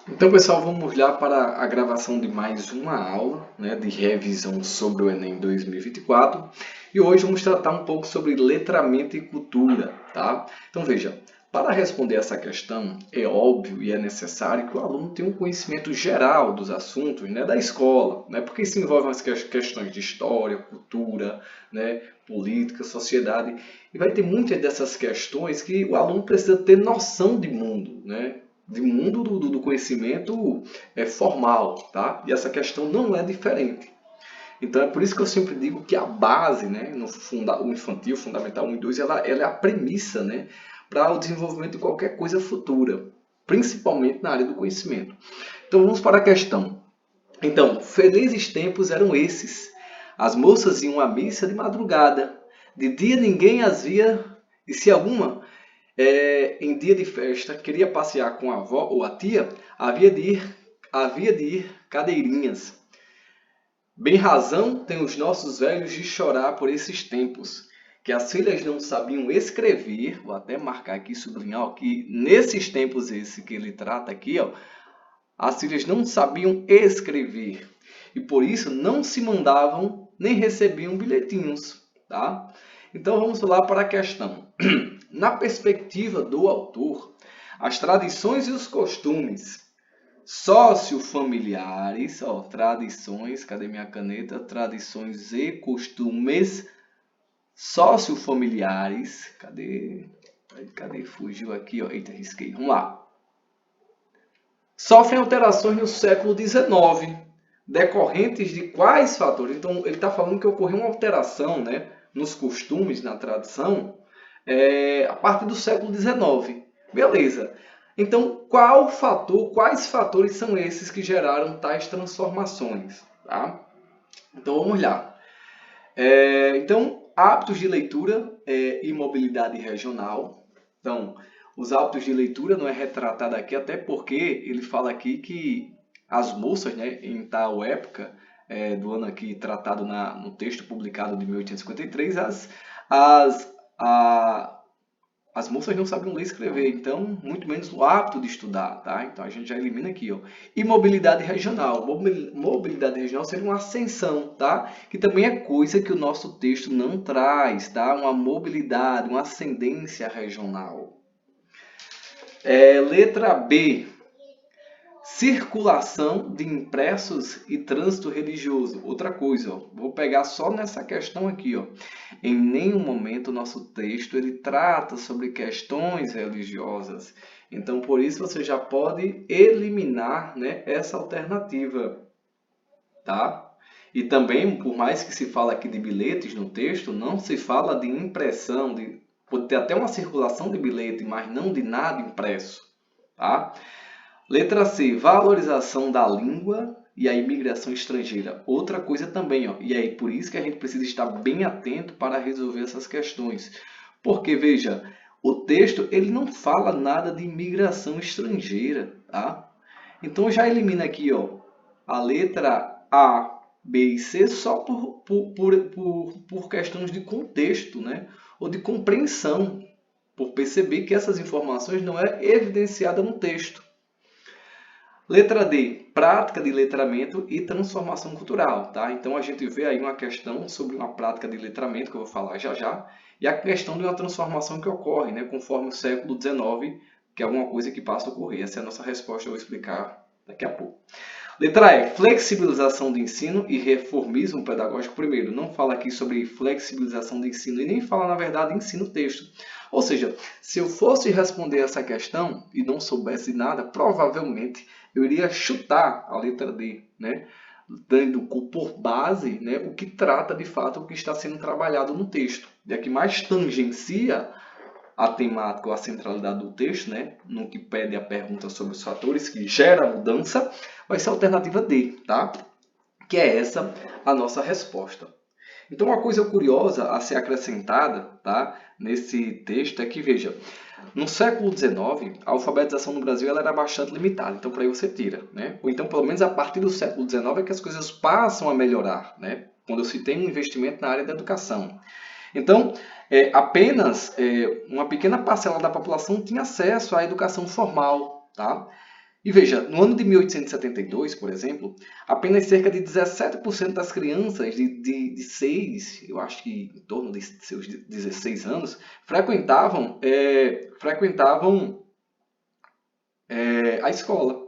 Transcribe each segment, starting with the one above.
Então, pessoal, vamos lá para a gravação de mais uma aula, né, de revisão sobre o Enem 2024. E hoje vamos tratar um pouco sobre letramento e cultura, tá? Então, veja, para responder essa questão, é óbvio e é necessário que o aluno tenha um conhecimento geral dos assuntos, né, da escola, né, porque isso envolve as questões de história, cultura, né, política, sociedade. E vai ter muitas dessas questões que o aluno precisa ter noção de mundo, né? De mundo do conhecimento formal, tá? E essa questão não é diferente. Então é por isso que eu sempre digo que a base, né, no o infantil, fundamental 1 e 2, ela é a premissa, né, para o desenvolvimento de qualquer coisa futura, principalmente na área do conhecimento. Então vamos para a questão. Então, felizes tempos eram esses. As moças iam à missa de madrugada. De dia ninguém as via, e se alguma em dia de festa, queria passear com a avó ou a tia, havia de ir cadeirinhas. Bem razão tem os nossos velhos de chorar por esses tempos, que as filhas não sabiam escrever, vou até marcar aqui, sublinhar ó, que nesses tempos esse que ele trata aqui, ó, as filhas não sabiam escrever e por isso não se mandavam nem recebiam bilhetinhos, tá? Então vamos lá para a questão. Na perspectiva do autor, as tradições e os costumes sociofamiliares, ó, tradições, cadê minha caneta? Tradições e costumes sociofamiliares, cadê? Fugiu aqui, ó. Eita, risquei. Vamos lá. Sofrem alterações no século XIX, decorrentes de quais fatores? Então, ele está falando que ocorreu uma alteração, né, nos costumes, na tradição, a partir do século XIX. Beleza. Então, quais fatores são esses que geraram tais transformações? Tá? Então, vamos lá. Então, hábitos de leitura e mobilidade regional. Então, os hábitos de leitura não é retratado aqui, até porque ele fala aqui que as moças, né, em tal época, do ano aqui tratado no texto publicado de 1853, as, a, as moças não sabiam ler e escrever, então, muito menos o hábito de estudar, tá? Então, a gente já elimina aqui, ó. E mobilidade regional. Mobilidade regional seria uma ascensão, tá? Que também é coisa que o nosso texto não traz, tá? Uma mobilidade, uma ascendência regional. Letra B. Circulação de impressos e trânsito religioso. Outra coisa, ó, vou pegar só nessa questão aqui. Ó. Em nenhum momento o nosso texto ele trata sobre questões religiosas. Então, por isso, você já pode eliminar, né, essa alternativa. Tá? E também, por mais que se fala aqui de bilhetes no texto, não se fala de impressão, pode ter até uma circulação de bilhete, mas não de nada impresso. Tá? Letra C, valorização da língua e a imigração estrangeira. Outra coisa também, ó. E aí, por isso que a gente precisa estar bem atento para resolver essas questões. Porque, veja, o texto ele não fala nada de imigração estrangeira, tá? Então, já elimina aqui, ó, a letra A, B e C só por questões de contexto, né? Ou de compreensão, por perceber que essas informações não é evidenciada no texto. Letra D, prática de letramento e transformação cultural, tá? Então a gente vê aí uma questão sobre uma prática de letramento, que eu vou falar já já, e a questão de uma transformação que ocorre, né, conforme o século XIX, que é alguma coisa que passa a ocorrer. Essa é a nossa resposta, eu vou explicar daqui a pouco. Letra E, flexibilização do ensino e reformismo pedagógico. Primeiro, não fala aqui sobre flexibilização do ensino e nem fala, na verdade, ensino-texto. Ou seja, se eu fosse responder essa questão e não soubesse nada, provavelmente eu iria chutar a letra D, né? Dando por base, né, o que trata de fato o que está sendo trabalhado no texto. E a que mais tangencia a temática ou a centralidade do texto, né, no que pede a pergunta sobre os fatores que geram a mudança, vai ser a alternativa D, tá? Que é essa a nossa resposta. Então, uma coisa curiosa a ser acrescentada, tá, nesse texto é que, veja, no século XIX, a alfabetização no Brasil ela era bastante limitada, então por aí você tira, né? Ou então, pelo menos a partir do século XIX é que as coisas passam a melhorar, né? Quando se tem um investimento na área da educação. Então, apenas uma pequena parcela da população tinha acesso à educação formal, tá? E veja, no ano de 1872, por exemplo, apenas cerca de 17% das crianças de 6, eu acho que em torno de seus 16 anos, frequentavam a escola.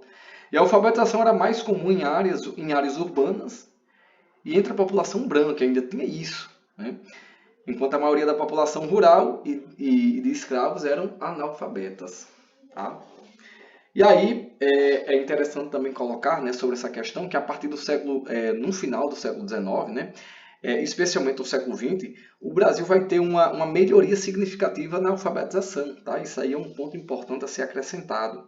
E a alfabetização era mais comum em áreas urbanas e entre a população branca, ainda tinha isso, né? Enquanto a maioria da população rural e de escravos eram analfabetas. Tá? E aí é interessante também colocar, né, sobre essa questão que a partir do no final do século XIX, né, especialmente no século XX, o Brasil vai ter uma melhoria significativa na alfabetização. Tá? Isso aí é um ponto importante a ser acrescentado.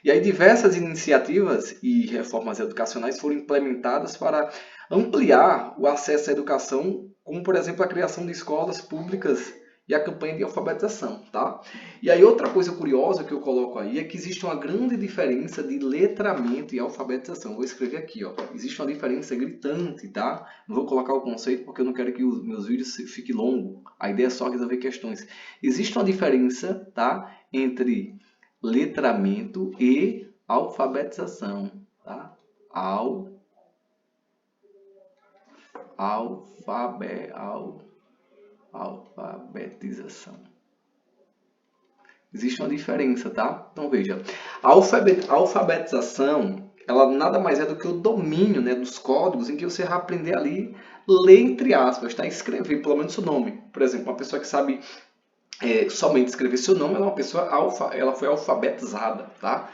E aí diversas iniciativas e reformas educacionais foram implementadas para ampliar o acesso à educação, como por exemplo a criação de escolas públicas e a campanha de alfabetização, tá? E aí outra coisa curiosa que eu coloco aí é que existe uma grande diferença de letramento e alfabetização. Vou escrever aqui, ó. Existe uma diferença gritante, tá? Não vou colocar o conceito porque eu não quero que os meus vídeos fiquem longos. A ideia é só resolver questões. Existe uma diferença, tá? Entre letramento e alfabetização, tá? Alfabetização. Existe uma diferença, tá? Então veja, a alfabetização, ela nada mais é do que o domínio, né, dos códigos em que você vai aprender ali, ler entre aspas, tá? Escrever pelo menos o nome. Por exemplo, uma pessoa que sabe somente escrever seu nome, ela é uma pessoa ela foi alfabetizada, tá?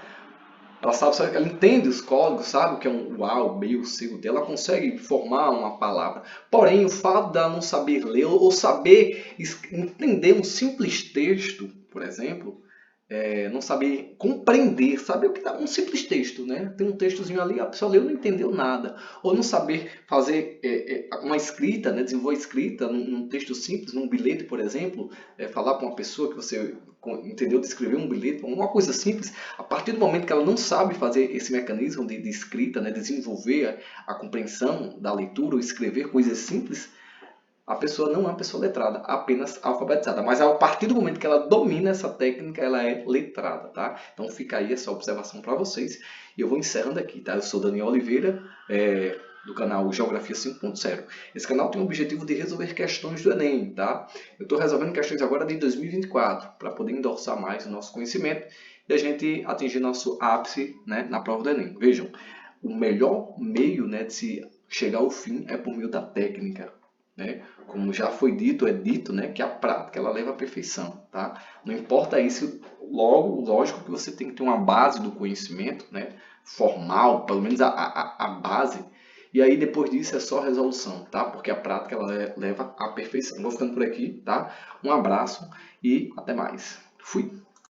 Ela entende os códigos, sabe o que é um A, o B, o C, o D, ela consegue formar uma palavra. Porém, o fato dela não saber ler ou saber entender um simples texto, por exemplo, não saber compreender, saber o que está um simples texto, né? Tem um textozinho ali, a pessoa leu e não entendeu nada. Ou não saber fazer uma escrita, né? Desenvolver escrita num texto simples, num bilhete, por exemplo, falar para uma pessoa que você entendeu de escrever um bilhete, uma coisa simples. A partir do momento que ela não sabe fazer esse mecanismo de escrita, né? Desenvolver a compreensão da leitura ou escrever coisas simples, a pessoa não é uma pessoa letrada, apenas alfabetizada. Mas a partir do momento que ela domina essa técnica, ela é letrada, tá? Então fica aí essa observação para vocês. E eu vou encerrando aqui, tá? Eu sou Daniel Oliveira, do canal Geografia 5.0. Esse canal tem o objetivo de resolver questões do Enem, tá? Eu estou resolvendo questões agora de 2024, para poder endossar mais o nosso conhecimento e a gente atingir nosso ápice, né, na prova do Enem. Vejam, o melhor meio, né, de se chegar ao fim é por meio da técnica. Né? Como já foi dito, né, que a prática ela leva à perfeição, tá? Não importa isso, lógico que você tem que ter uma base do conhecimento, né, formal, pelo menos a base, e aí depois disso é só resolução, tá? Porque a prática ela leva à perfeição. Vou ficando por aqui, tá? Um abraço e até mais. Fui!